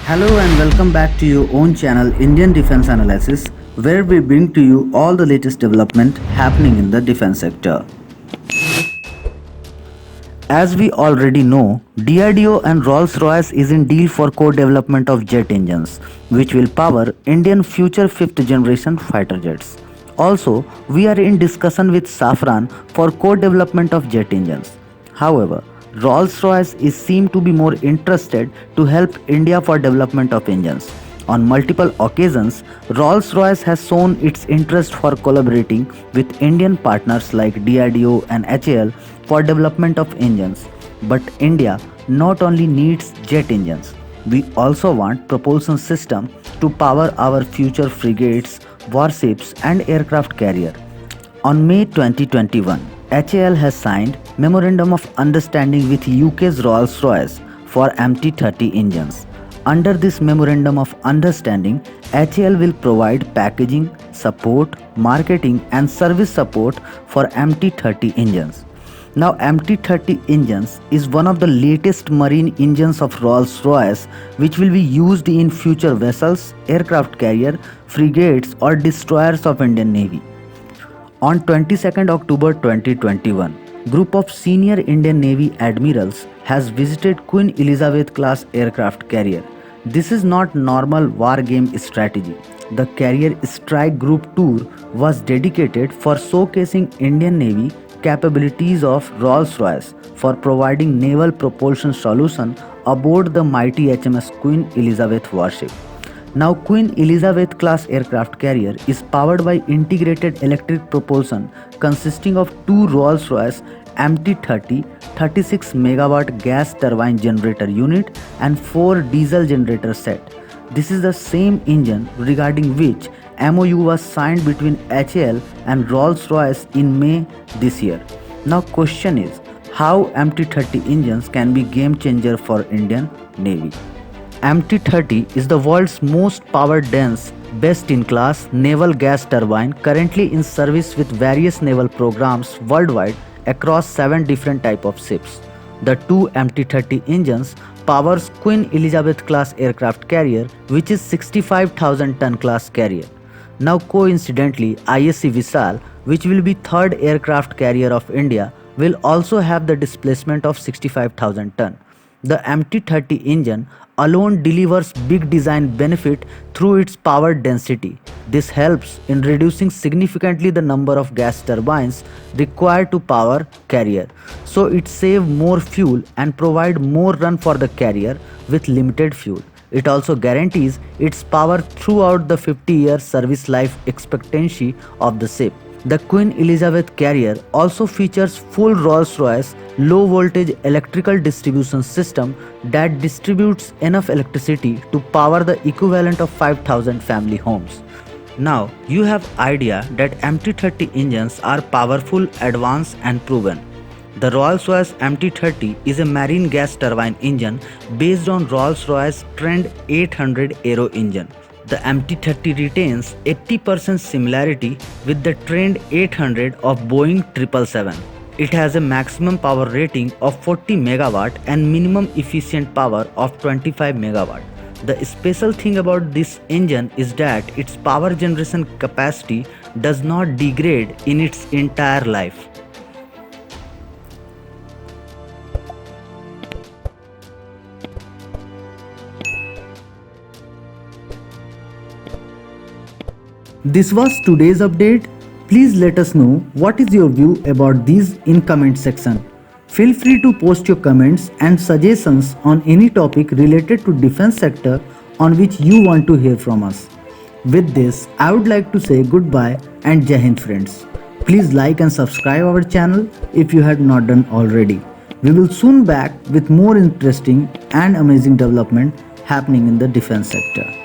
Hello and welcome back to your own channel Indian Defense Analysis, where we bring to you all the latest development happening in the defense sector. As we already know, DRDO and Rolls-Royce is in deal for co-development of jet engines, which will power Indian future 5th generation fighter jets. Also, we are in discussion with Safran for co-development of jet engines. However, Rolls-Royce is seen to be more interested to help India for development of engines. On multiple occasions, Rolls-Royce has shown its interest for collaborating with Indian partners like DRDO and HAL for development of engines. But India not only needs jet engines, we also want propulsion system to power our future frigates, warships and aircraft carrier. On May 2021, HAL has signed Memorandum of Understanding with UK's Rolls-Royce for MT-30 engines. Under this Memorandum of Understanding, HAL will provide packaging, support, marketing and service support for MT-30 engines. Now MT-30 engines is one of the latest marine engines of Rolls-Royce, which will be used in future vessels, aircraft carrier, frigates or destroyers of Indian Navy. On 22nd October 2021, group of senior Indian Navy admirals has visited Queen Elizabeth class aircraft carrier. This is not normal war game strategy. The carrier strike group tour was dedicated for showcasing Indian Navy capabilities of Rolls-Royce for providing naval propulsion solution aboard the mighty HMS Queen Elizabeth warship. Now Queen Elizabeth class aircraft carrier is powered by integrated electric propulsion consisting of two Rolls-Royce MT-30 36 megawatt gas turbine generator unit and 4 diesel generator set. This is the same engine regarding which MOU was signed between HAL and Rolls-Royce in May this year. Now question is, how MT-30 engines can be game changer for Indian Navy? MT-30 is the world's most power-dense, best-in-class naval gas turbine currently in service with various naval programs worldwide across 7 different types of ships. The two MT-30 engines powers Queen Elizabeth class aircraft carrier, which is 65,000 ton class carrier. Now coincidentally, ISC Vishal, which will be third aircraft carrier of India, will also have the displacement of 65,000 ton. The MT-30 engine alone delivers big design benefit through its power density. This helps in reducing significantly the number of gas turbines required to power carrier. So it saves more fuel and provide more run for the carrier with limited fuel. It also guarantees its power throughout the 50-year service life expectancy of the ship. The Queen Elizabeth carrier also features full Rolls-Royce low voltage electrical distribution system that distributes enough electricity to power the equivalent of 5,000 family homes. Now you have idea that MT-30 engines are powerful, advanced and proven. The Rolls-Royce MT-30 is a marine gas turbine engine based on Rolls-Royce Trent 800 Aero engine. The MT-30 retains 80% similarity with the Trent 800 of Boeing 777. It has a maximum power rating of 40 megawatt and minimum efficient power of 25 megawatt. The special thing about this engine is that its power generation capacity does not degrade in its entire life. This was today's update. Please let us know what is your view about these in comment section. Feel free to post your comments and suggestions on any topic related to defense sector on which you want to hear from us. With this, I would like to say goodbye and Jai Hind friends. Please like and subscribe our channel if you had not done already. We will soon back with more interesting and amazing development happening in the defense sector.